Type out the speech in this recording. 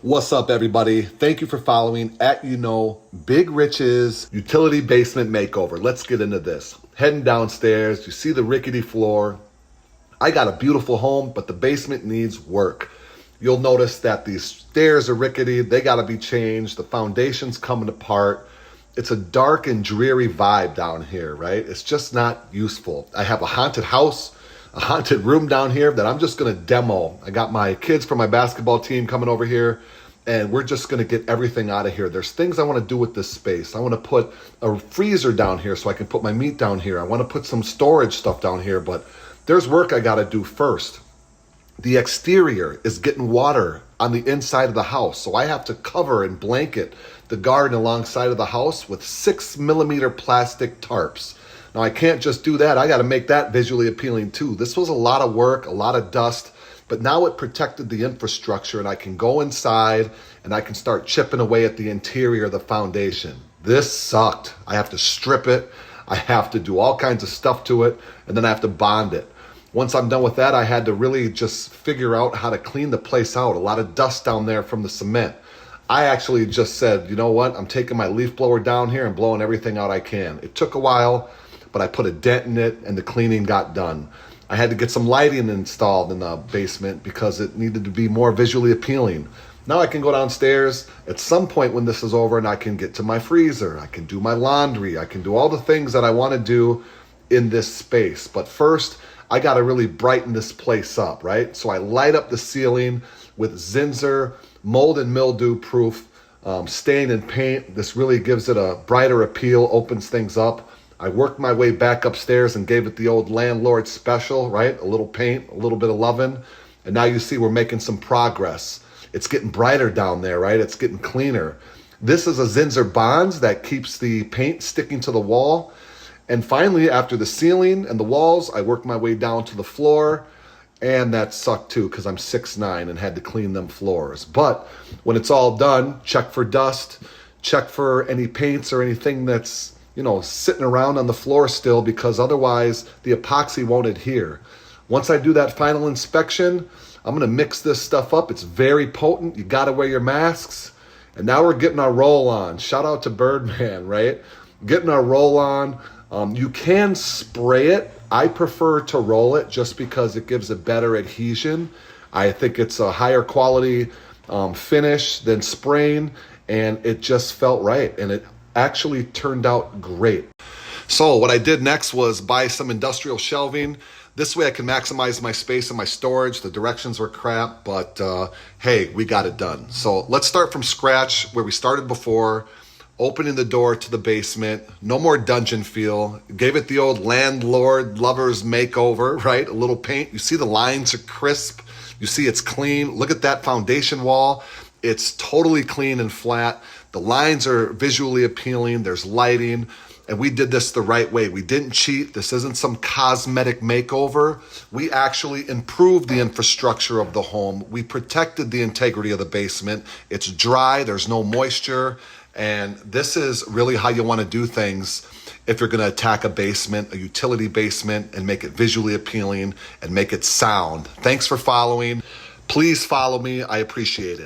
What's up, everybody? Thank you for following at Big Rich's utility basement makeover. Let's get into this. Heading downstairs, you see the rickety floor. I got a beautiful home, but the basement needs work. You'll notice that these stairs are rickety. They got to be changed. The foundation's coming apart. It's a dark and dreary vibe down here, right? It's just not useful. I have a haunted house, a haunted room down here that I'm just going to demo. I got my kids from my basketball team coming over here, and we're just going to get everything out of here. There's things I want to do with this space. I want to put a freezer down here so I can put my meat down here. I want to put some storage stuff down here, but there's work I got to do first. The exterior is getting water on the inside of the house, so I have to cover and blanket the garden alongside of the house with 6mm plastic tarps. Now, I can't just do that. I got to make that visually appealing too. This was a lot of work, a lot of dust, but now it protected the infrastructure, and I can go inside and I can start chipping away at the interior of the foundation. This sucked. I have to strip it. I have to do all kinds of stuff to it, and then I have to bond it. Once I'm done with that, I had to really just figure out how to clean the place out. A lot of dust down there from the cement. I actually just said, you know what? I'm taking my leaf blower down here and blowing everything out I can. It took a while, but I put a dent in it and the cleaning got done. I had to get some lighting installed in the basement because it needed to be more visually appealing. Now I can go downstairs at some point when this is over and I can get to my freezer. I can do my laundry. I can do all the things that I want to do in this space. But first, I got to really brighten this place up, right? So I light up the ceiling with Zinsser mold and mildew proof stain and paint. This really gives it a brighter appeal, opens things up. I worked my way back upstairs and gave it the old landlord special, right? A little paint, a little bit of loving. And now you see we're making some progress. It's getting brighter down there, right? It's getting cleaner. This is a Zinsser Bonds that keeps the paint sticking to the wall. And finally, after the ceiling and the walls, I worked my way down to the floor. And that sucked too because I'm 6'9" and had to clean them floors. But when it's all done, check for dust, check for any paints or anything that's sitting around on the floor still, because otherwise the epoxy won't adhere. Once I do that final inspection, I'm gonna mix this stuff up. It's very potent. You gotta wear your masks. And now we're getting our roll on. Shout out to Birdman, right? Getting our roll on. You can spray it. I prefer to roll it just because it gives a better adhesion. I think it's a higher quality finish than spraying, and it just felt right. And it actually turned out great. So what I did next was buy some industrial shelving. This way I can maximize my space and my storage. The directions were crap, but hey, we got it done. So let's start from scratch where we started before, opening the door to the basement. No more dungeon feel. Gave it the old landlord lover's makeover, right? A little paint. You see the lines are crisp. You see it's clean. Look at that foundation wall. It's totally clean and flat. The lines are visually appealing. There's lighting. And we did this the right way. We didn't cheat. This isn't some cosmetic makeover. We actually improved the infrastructure of the home. We protected the integrity of the basement. It's dry. There's no moisture. And this is really how you want to do things if you're going to attack a basement, a utility basement, and make it visually appealing and make it sound. Thanks for following. Please follow me. I appreciate it.